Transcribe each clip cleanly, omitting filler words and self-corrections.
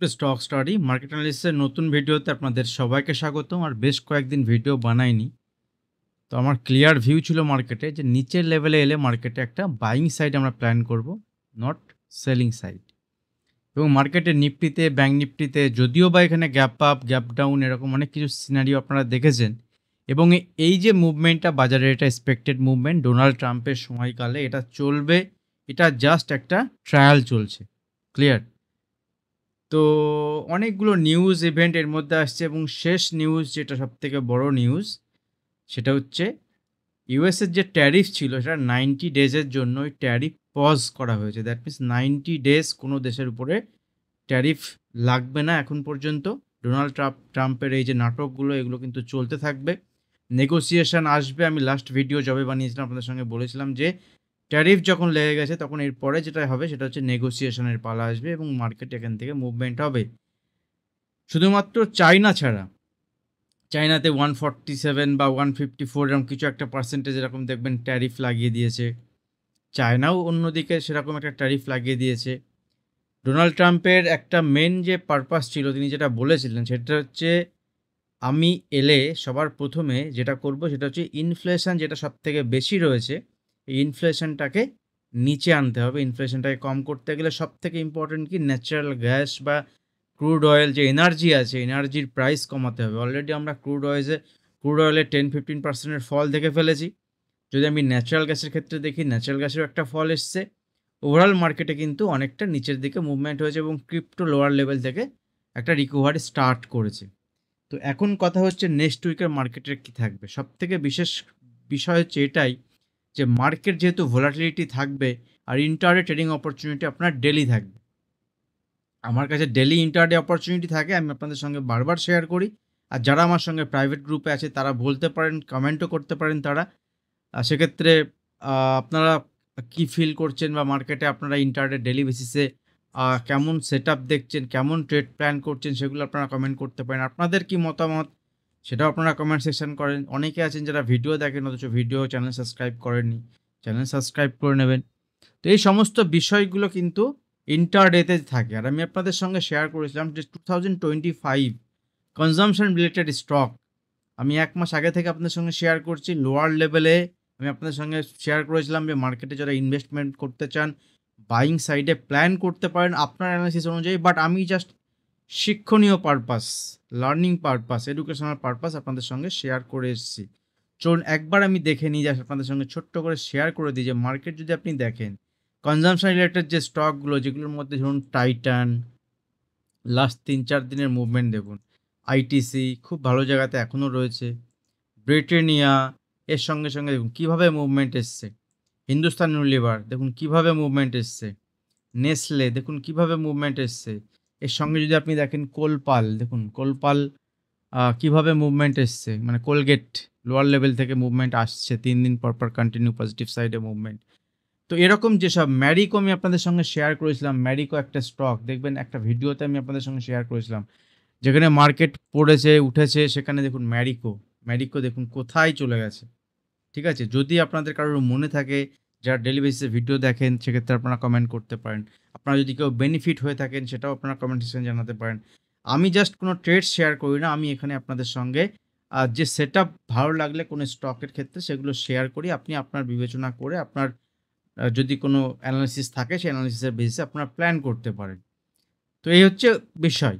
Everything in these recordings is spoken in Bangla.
টু স্টক স্টাডি মার্কেট অ্যানালিসিসের নতুন ভিডিওতে আপনাদের সবাইকে স্বাগতম। আর বেশ কয়েকদিন ভিডিও বানাইনি, তো আমার ক্লিয়ার ভিউ ছিল মার্কেটে যে নিচের লেভেলে এলে মার্কেটে একটা বাইং সাইড আমরা প্ল্যান করব, নট সেলিং সাইড। এবং মার্কেটের নিফটিতে, ব্যাঙ্ক নিফটিতে যদিও বা এখানে গ্যাপ আপ গ্যাপ ডাউন এরকম অনেক কিছু সিনারিও আপনারা দেখেছেন। এবং এই যে মুভমেন্টটা বাজারে, এটা এক্সপেক্টেড মুভমেন্ট ডোনাল্ড ট্রাম্পের সময়কালে এটা চলবে, এটা জাস্ট একটা ট্রায়াল চলছে। ক্লিয়ার? তো অনেকগুলো নিউজ ইভেন্ট এর মধ্যে আসছে এবং শেষ নিউজ যেটা সবথেকে বড় নিউজ, সেটা হচ্ছে ইউএসের যে ট্যারিফ ছিল সেটা 90 ডেজের জন্য ওই ট্যারিফ পজ করা হয়েছে। দ্যাট মিনস 90 ডেজ কোনো দেশের উপরে ট্যারিফ লাগবে না এখন পর্যন্ত। ডোনাল্ড ট্রাম্পের এই যে নাটকগুলো, এগুলো কিন্তু চলতে থাকবে। নেগোসিয়েশন আসবে। আমি লাস্ট ভিডিও যবে বানিয়েছিলাম আপনাদের সঙ্গে বলেছিলাম যে ট্যারিফ যখন লেগে গেছে তখন এরপরে যেটা হবে সেটা হচ্ছে নেগোসিয়েশনের পালা আসবে এবং মার্কেট এখান থেকে মুভমেন্ট হবে। শুধুমাত্র চায়না ছাড়া, চায়নাতে 147 বা 154 এরকম কিছু একটা পার্সেন্টেজ এরকম দেখবেন ট্যারিফ লাগিয়ে দিয়েছে। চায়নাও অন্যদিকে সেরকম একটা ট্যারিফ লাগিয়ে দিয়েছে। ডোনাল্ড ট্রাম্পের একটা মেন যে পারপাস ছিল, তিনি যেটা বলেছিলেন সেটা হচ্ছে, আমি এলে সবার প্রথমে যেটা করব সেটা হচ্ছে ইনফ্লেশন যেটা সবথেকে বেশি রয়েছে, এই ইনফ্লেশনটাকে নিচে আনতে হবে। ইনফ্লেশনটাকে কম করতে গেলে সবথেকে ইম্পর্টেন্ট কি, ন্যাচারাল গ্যাস বা ক্রুড অয়েল যে এনার্জি আছে, এনার্জির প্রাইস কমাতে হবে। অলরেডি আমরা ক্রুড অয়েলে 10-15% ফল দেখে ফেলেছি। যদি আমি ন্যাচারাল গ্যাসের ক্ষেত্রে দেখি, ন্যাচারাল গ্যাসেরও একটা ফল এসছে। ওভারঅল মার্কেটে কিন্তু অনেকটা নিচের দিকে মুভমেন্ট হয়েছে এবং ক্রিপ্টো লোয়ার লেভেল থেকে একটা রিকভারি স্টার্ট করেছে। তো এখন কথা হচ্ছে নেক্সট উইকের মার্কেটের কী থাকবে। সবথেকে বিশেষ বিষয় হচ্ছে এটাই যে মার্কেট যেহেতু ভোলাটিলিটি থাকবে আর ইন্টারডে ট্রেডিং অপরচুনিটি আপনার ডেলি থাকবে। আমার কাছে ডেলি ইন্টারডে অপরচুনিটি থাকে, আমি আপনাদের সঙ্গে বারবার শেয়ার করি। আর যারা আমার সঙ্গে প্রাইভেট গ্রুপে আছে তারা বলতে পারেন, কমেন্টও করতে পারেন তারা। সেক্ষেত্রে আপনারা কী ফিল করছেন বা মার্কেটে আপনারা ইন্টারডে ডেলি বেসিসে কেমন সেটআপ দেখছেন, কেমন ট্রেড প্ল্যান করছেন, সেগুলো আপনারা কমেন্ট করতে পারেন। আপনাদের কি মতামত সেটাও আপনারা কমেন্ট সেকশন করেন। অনেকে আছেন যারা ভিডিও দেখেন অথচ চ্যানেল সাবস্ক্রাইব করেননি, চ্যানেল সাবস্ক্রাইব করে নেবেন। তো এই সমস্ত বিষয়গুলো কিন্তু ইন্টারডেতে থাকে। আর আমি আপনাদের সঙ্গে শেয়ার করেছিলাম যে 2025 কনজাম্পশন রিলেটেড স্টক আমি 1 মাস আগে থেকে আপনাদের সঙ্গে শেয়ার করছি। লোয়ার লেভেলে আমি আপনাদের সঙ্গে শেয়ার করেছিলাম যে মার্কেটে যারা ইনভেস্টমেন্ট করতে চান, বাইং সাইডে প্ল্যান করতে পারেন আপনার অ্যানালিসিস অনুযায়ী। বাট আমি জাস্ট শিক্ষণীয় purpose, learning purpose, educational purpose আপনাদের সঙ্গে শেয়ার করে এসেছি। চলুন একবার আমি দেখে নিই, যে আপনাদের সঙ্গে ছোট্ট করে শেয়ার করে দিই যে মার্কেট যদি আপনি দেখেন কনজাম্পশন রিলেটেড যে স্টকগুলো, যেগুলোর মধ্যে ধরুন টাইটান, লাস্ট 3-4 দিনের মুভমেন্ট দেখুন। আইটিসি খুব ভালো জায়গাতে এখনও রয়েছে। ব্রিটানিয়া, এর সঙ্গে সঙ্গে দেখুন কীভাবে মুভমেন্ট এসছে। হিন্দুস্তান ইউনিলিভার দেখুন কীভাবে মুভমেন্ট এসছে। নেসলে দেখুন কীভাবে মুভমেন্ট এসছে। এর সঙ্গে যদি আপনি দেখেন কোলপাল, দেখুন কোলপাল কীভাবে মুভমেন্ট এসছে, মানে কোলগেট লোয়ার লেভেল থেকে মুভমেন্ট আসছে 3 দিন পর পর কন্টিনিউ পজিটিভ সাইডে মুভমেন্ট। তো এরকম যেসব, ম্যারিকো আমি আপনাদের সঙ্গে শেয়ার করেছিলাম, ম্যারিকো একটা স্টক দেখবেন একটা ভিডিওতে আমি আপনাদের সঙ্গে শেয়ার করেছিলাম, যেখানে মার্কেট পড়েছে উঠেছে, সেখানে দেখুন ম্যারিকো দেখুন কোথায় চলে গেছে। ঠিক আছে? যদি আপনাদের কারোর মনে থাকে, যারা ডেইলি বেসিসে ভিডিও দেখেন, সেক্ষেত্রে আপনারা কমেন্ট করতে পারেন। আপনারা যদি কেউ বেনিফিট হয়ে থাকেন সেটাও আপনারা কমেন্ট সেকশনে জানাতে পারেন। আমি জাস্ট কোনো ট্রেড শেয়ার করি না, আমি এখানে আপনাদের সঙ্গে যে সেটআপ ভালো লাগলে কোনো স্টকের ক্ষেত্রে সেগুলো শেয়ার করি। আপনি আপনার বিবেচনা করে আপনার যদি কোনো অ্যানালিসিস থাকে সেই অ্যানালিসিসের বেসিসে আপনারা প্ল্যান করতে পারেন। তো এই হচ্ছে বিষয়।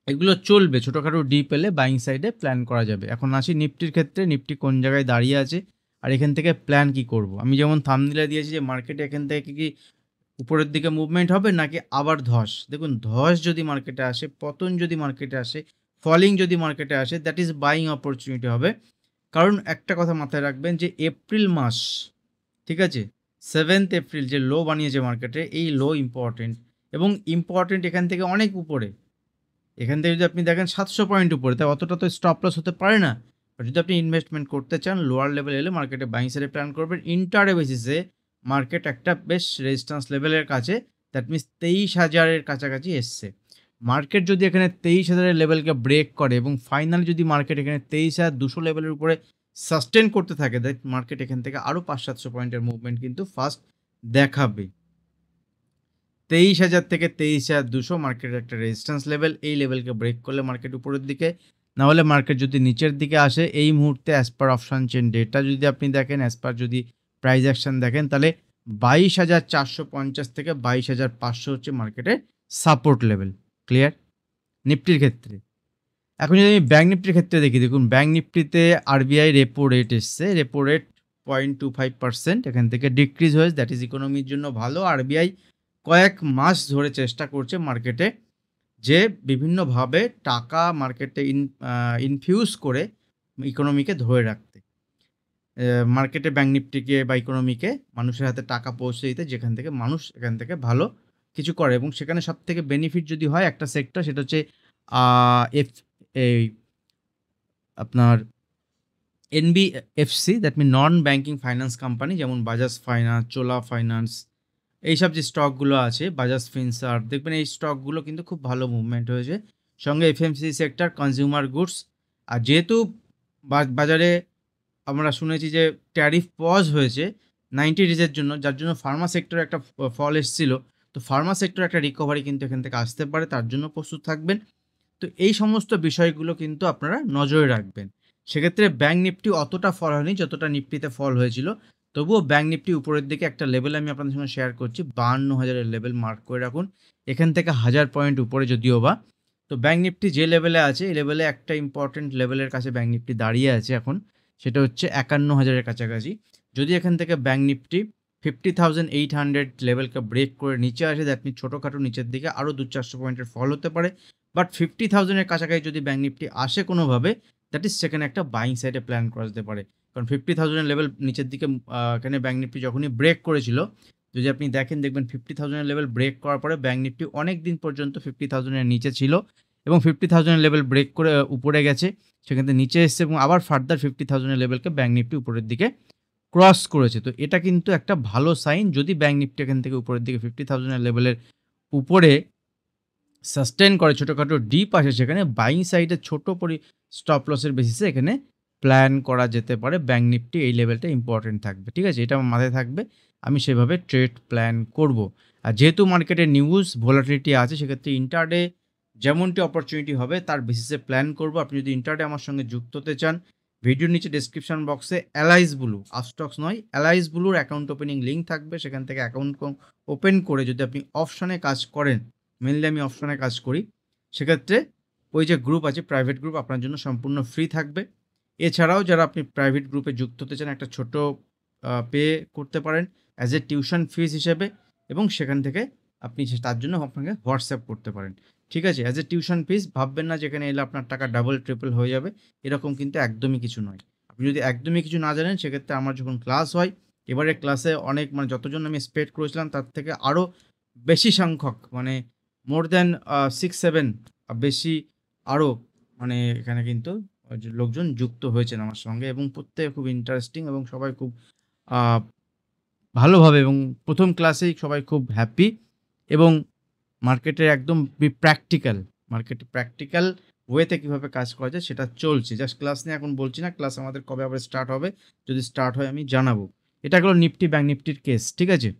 এগুলো চলবে, ছোটোখাটো ডিপ এলে বাইং সাইডে প্ল্যান করা যাবে। এখন আসি নিফটির ক্ষেত্রে, নিফটি কোন জায়গায় দাঁড়িয়ে আছে আর এখান থেকে প্ল্যান কি করব। আমি যেমন থাম্বনেইলে দিয়েছি যে মার্কেটে এখান থেকে কি উপরের দিকে মুভমেন্ট হবে নাকি আবার ধস। দেখুন ধস যদি মার্কেটে আসে, পতন যদি মার্কেটে আসে, ফলিং যদি মার্কেটে আসে, দ্যাট ইজ বাইং অপরচুনিটি হবে। কারণ একটা কথা মাথায় রাখবেন যে এপ্রিল মাস, ঠিক আছে, 7th এপ্রিল যে লো বানিয়েছে মার্কেটে, এই লো ইম্পর্টেন্ট এবং ইম্পর্টেন্ট এখান থেকে অনেক উপরে। এখান থেকে যদি আপনি দেখেন 700 পয়েন্ট উপরে, তাই অতটা তো স্টপ লস হতে পারে না। আর যদি আপনি ইনভেস্টমেন্ট করতে চান, লোয়ার লেভেল এলে মার্কেটে বাইং সাইডে প্ল্যান করবেন। ইন্টারডে বেসিসে মার্কেট একটা বেশ রেজিস্ট্যান্স লেভেলের কাছে, দ্যাট মিনস 23,000-এর কাছাকাছি এসছে। মার্কেট যদি এখানে 23,000-এর লেভেলকে ব্রেক করে এবং ফাইনালি যদি মার্কেট এখানে 23,200 লেভেলের উপরে সাস্টেন করতে থাকে, দ্যাট মার্কেট এখান থেকে আরও 500-700 পয়েন্টের মুভমেন্ট কিন্তু ফার্স্ট দেখাবে। 23,000 থেকে 23,200 মার্কেটের একটা রেজিস্ট্যান্স লেভেল। এই লেভেলকে ব্রেক করলে মার্কেট উপরের দিকে, না হলে মার্কেট যদি নিচের দিকে আসে এই মুহূর্তে as per option chain data যদি আপনি দেখেন, অ্যাজ পার যদি প্রাইস অ্যাকশন দেখেন, তাহলে 22,450 থেকে 22,500 হচ্ছে মার্কেটের সাপোর্ট লেভেল। ক্লিয়ার নিফটির ক্ষেত্রে? এখন যদি আমি ব্যাঙ্ক নিফটির ক্ষেত্রে দেখি, দেখুন ব্যাঙ্ক নিফটিতে আরবিআই রেপো রেট এসছে, রেপো রেট 0.25%, এখান থেকে ডিক্রিজ হয়েছে, দ্যাট ইজ ইকোনমির জন্য ভালো। আরবিআই কয়েক মাস ধরে চেষ্টা করছে মার্কেটে যে বিভিন্নভাবে টাকা মার্কেটে ইনফিউজ করে ইকোনমিকে ধরে রাখতে, মার্কেটে ব্যাঙ্ক নিফটিকে বা ইকোনমিকে মানুষের হাতে টাকা পৌঁছে দিতে, যেখান থেকে মানুষ এখান থেকে ভালো কিছু করে। এবং সেখানে সব থেকে বেনিফিট যদি হয় একটা সেক্টর, সেটা হচ্ছে এই আপনার NBFC, that mean non banking finance company, যেমন বাজাজ ফাইন্যান্স, চোলা ফাইন্যান্স, এইসব যে স্টকগুলো আছে, বাজাজ ফিনসার্ভ, দেখবেন এই স্টকগুলো কিন্তু খুব ভালো মুভমেন্ট হয়েছে। সঙ্গে এফএমসি সেক্টর, কনজিউমার গুডস। আর যেহেতু বাজারে আমরা শুনেছি যে ট্যারিফ পজ হয়েছে 90 ডেজের জন্য, যার জন্য ফার্মা সেক্টরে একটা ফল এসেছিল, তো ফার্মা সেক্টরে একটা রিকভারি কিন্তু এখান থেকে আসতে পারে, তার জন্য প্রস্তুত থাকবেন। তো এই সমস্ত বিষয়গুলো কিন্তু আপনারা নজরে রাখবেন। সেক্ষেত্রে ব্যাঙ্ক নিফটি অতটা ফল হয়নি যতটা নিফটিতে ফল হয়েছিল, তবুও ব্যাঙ্ক নিফটি উপরের দিকে একটা লেভেল আমি আপনাদের সঙ্গে শেয়ার করছি, 52,000-এর লেভেল মার্ক করে রাখুন, এখান থেকে 1000 পয়েন্ট উপরে যদিও বা। তো ব্যাঙ্ক নিফটি যে লেভেলে আছে, এই লেভেলে একটা ইম্পর্টেন্ট লেভেলের কাছে ব্যাঙ্ক নিফটি দাঁড়িয়ে আছে এখন, সেটা হচ্ছে 51,000-এর কাছাকাছি। যদি এখান থেকে ব্যাঙ্ক নিফটি 50,800 লেভেলকে ব্রেক করে নিচে আসে, দ্যাট মিন ছোটোখাটো নিচের দিকে আরও 200-400 পয়েন্টের ফল হতে পারে। বাট 50,000-এর কাছাকাছি যদি ব্যাঙ্ক নিফটি আসে কোনোভাবে, দ্যাট ইজ সেখানে একটা বাইং সাইডে প্ল্যান করা যেতে পারে। কারণ 50,000-এর লেভেল নিচের দিকে এখানে ব্যাঙ্ক নিফটি যখনই ব্রেক করেছিল, যদি আপনি দেখেন, দেখবেন 50,000-এর লেভেল ব্রেক করার পরে ব্যাঙ্ক নিফটি অনেক দিন পর্যন্ত 50,000-এর নিচে ছিল, এবং 50,000-এর লেভেল ব্রেক করে উপরে গেছে, সেখান থেকে নিচে এসছে, এবং আবার ফার্দার 50,000-এর লেভেলকে ব্যাঙ্ক নিফটি উপরের দিকে ক্রস করেছে। তো এটা কিন্তু একটা ভালো সাইন। যদি ব্যাঙ্ক নিফটি এখান থেকে উপরের দিকে 50,000-এর লেভেলের উপরে সাস্টেন করে, ছোটোখাটো ডিপ আসে, সেখানে বাইং সাইডে ছোটো স্টপ লসের বেসিসে এখানে প্ল্যান করা যেতে পারে। ব্যাঙ্ক নিফটি এই লেভেলটা ইম্পর্টেন্ট থাকবে, ঠিক আছে, এটা আমার মাথায় থাকবে, আমি সেভাবে ট্রেড প্ল্যান করব। আর যেহেতু মার্কেটে নিউজ ভোলাটিলিটি আছে, সেক্ষেত্রে ইন্টারডে যেমনটি অপরচুনিটি হবে তার বেসিসে প্ল্যান করব। আপনি যদি ইন্টারডে আমার সঙ্গে যুক্ত হতে চান, ভিডিওর নিচে ডেসক্রিপশন বক্সে অ্যালাইজ ব্লু, আপস্টক্স নয়, অ্যালাইজ ব্লুর অ্যাকাউন্ট ওপেনিং লিঙ্ক থাকবে, সেখান থেকে অ্যাকাউন্ট ওপেন করে যদি আপনি অপশানে কাজ করেন, মেনলি আমি অপশানে কাজ করি, সেক্ষেত্রে ওই যে গ্রুপ আছে, প্রাইভেট গ্রুপ, আপনার জন্য সম্পূর্ণ ফ্রি থাকবে। এছাড়াও যারা আপনি প্রাইভেট গ্রুপে যুক্ত হতে চান, একটা ছোটো পে করতে পারেন অ্যাজ এ টিউশন ফিস হিসেবে, এবং সেখান থেকে আপনি তার জন্য আপনাকে হোয়াটসঅ্যাপ করতে পারেন, ঠিক আছে। অ্যাজ এ টিউশন ফিস ভাববেন না যেখানে এলে আপনার টাকা ডাবল ট্রিপল হয়ে যাবে, এরকম কিন্তু একদমই কিছু নয়। আপনি যদি একদমই কিছু না জানেন, সেক্ষেত্রে আমার যখন ক্লাস হয়, এবারে ক্লাসে অনেক যতজন আমি এক্সপেক্ট করেছিলাম তার থেকে আরও বেশি সংখ্যক, মোর দ্যান 6-7 বেশি আরও এখানে কিন্তু লোকজন যুক্ত হয়েছেন আমার সঙ্গে, এবং প্রত্যেকে খুব ইন্টারেস্টিং, এবং সবাই খুব ভালোভাবে, এবং প্রথম ক্লাসেই সবাই খুব হ্যাপি, এবং মার্কেটের একদম মার্কেটে প্র্যাকটিক্যাল ওয়েতে কীভাবে কাজ করা যায় সেটা চলছে। জাস্ট ক্লাস নিয়ে এখন বলছি না, ক্লাস আমাদের কবে আবার স্টার্ট হবে, যদি স্টার্ট হয় আমি জানাবো। এটা হলো নিফটি ব্যাঙ্ক নিফটির কেস, ঠিক আছে।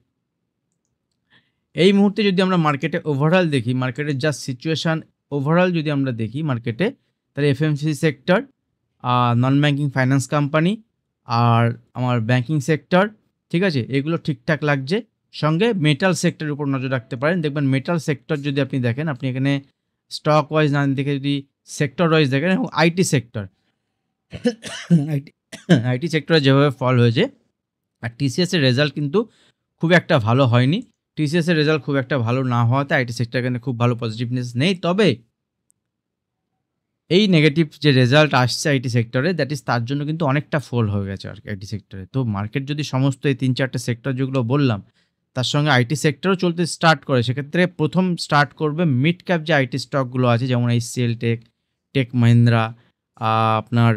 এই মুহূর্তে যদি আমরা মার্কেটে ওভারঅল দেখি, মার্কেটের যা সিচুয়েশান ওভারঅল যদি আমরা দেখি মার্কেটে, তাহলে FMC sector, non banking finance company, আর আমার ব্যাঙ্কিং সেক্টর, ঠিক আছে, এগুলো ঠিকঠাক লাগছে। সঙ্গে মেটাল সেক্টরের উপর নজর রাখতে পারেন। দেখবেন মেটাল সেক্টর যদি আপনি দেখেন, আপনি এখানে স্টক ওয়াইজ না দেখে যদি সেক্টর ওয়াইজ দেখেন, এবং আইটি সেক্টর আইটি সেক্টরে যেভাবে ফল হয়েছে, আর টিসিএসের রেজাল্ট কিন্তু খুব একটা ভালো হয়নি। টিসিএসের রেজাল্ট খুব একটা ভালো না হওয়াতে আইটি সেক্টর এখানে খুব ভালো পজিটিভনেস নেই। তবে এই নেগেটিভ যে রেজাল্ট আসছে আইটি সেক্টরে, দ্যাট ইজ তার জন্য কিন্তু অনেকটা ফল হয়ে গেছে আর কি আইটি সেক্টরে। তো মার্কেট যদি সমস্ত এই 3-4টে সেক্টর যেগুলো বললাম তার সঙ্গে আইটি সেক্টরও চলতে স্টার্ট করে, সেক্ষেত্রে প্রথম স্টার্ট করবে মিড ক্যাপ যে আইটি স্টকগুলো আছে, যেমন HCL টেক মহিন্দ্রা, আপনার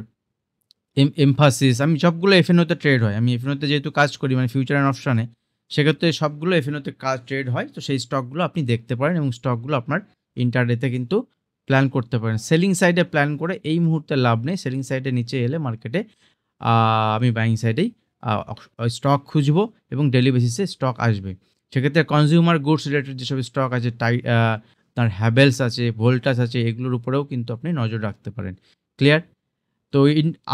এমফাসিস, আমি সবগুলো এফএনওতে ট্রেড হয়, আমি এফএনওতে যেহেতু কাজ করি, ফিউচার অ্যান্ড অপশানে, সেক্ষেত্রে সবগুলো এফএনওতে ট্রেড হয়। তো সেই স্টকগুলো আপনি দেখতে পারেন, এবং স্টকগুলো আপনার ইন্টারডেতে কিন্তু প্ল্যান করতে পারেন। সেলিং সাইডে প্ল্যান করে এই মুহূর্তে লাভ নেই, সেলিং সাইডে নিচে এলে মার্কেটে আমি বাইং সাইডেই স্টক খুঁজবো, এবং ডেলি বেসিসে স্টক আসবে। সেক্ষেত্রে কনজিউমার গুডস রিলেটেড যেসব স্টক আছে আপনার হ্যাভেলস আছে, ভোল্টাস আছে, এগুলোর উপরেও কিন্তু আপনি নজর রাখতে পারেন। ক্লিয়ার? তো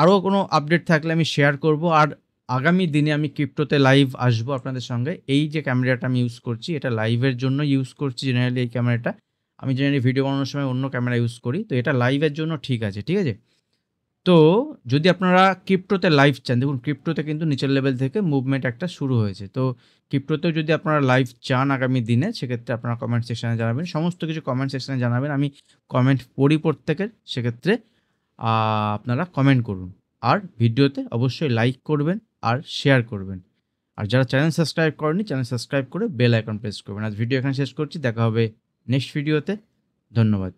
আরও কোনো আপডেট থাকলে আমি শেয়ার করব। আর আগামী দিনে আমি ক্রিপ্টোতে লাইভ আসবো আপনাদের সঙ্গে। এই যে ক্যামেরাটা আমি ইউজ করছি, এটা লাইভের জন্য ইউজ করছি জেনারেলি এই ক্যামেরাটা। আমি জেনারেলি ভিডিও বানানোর সময় অন্য ক্যামেরা ইউজ করি। তো এটা লাইভের জন্য ঠিক আছে, ঠিক আছে? তো যদি আপনারা ক্রিপ্টোতে লাইভ চান, দেখুন ক্রিপ্টোতে কিন্তু নিচের লেভেল থেকে মুভমেন্ট একটা শুরু হয়েছে। তো ক্রিপ্টোতেও যদি আপনারা লাইভ চান আগামী দিনে, সেক্ষেত্রে আপনারা কমেন্ট সেকশনে জানাবেন। সমস্ত কিছু কমেন্ট সেকশনে জানাবেন। আমি কমেন্ট পড়ি প্রত্যেকের। সেক্ষেত্রে আপনারা কমেন্ট করুন। আর ভিডিওতে অবশ্যই লাইক করবেন আর শেয়ার করবেন। আর যারা চ্যানেল সাবস্ক্রাইব করেনি, চ্যানেল সাবস্ক্রাইব করে বেল আইকন প্রেস করবেন। আজ ভিডিও এখানে শেষ করছি। দেখা হবে নেক্সট ভিডিওতে। ধন্যবাদ।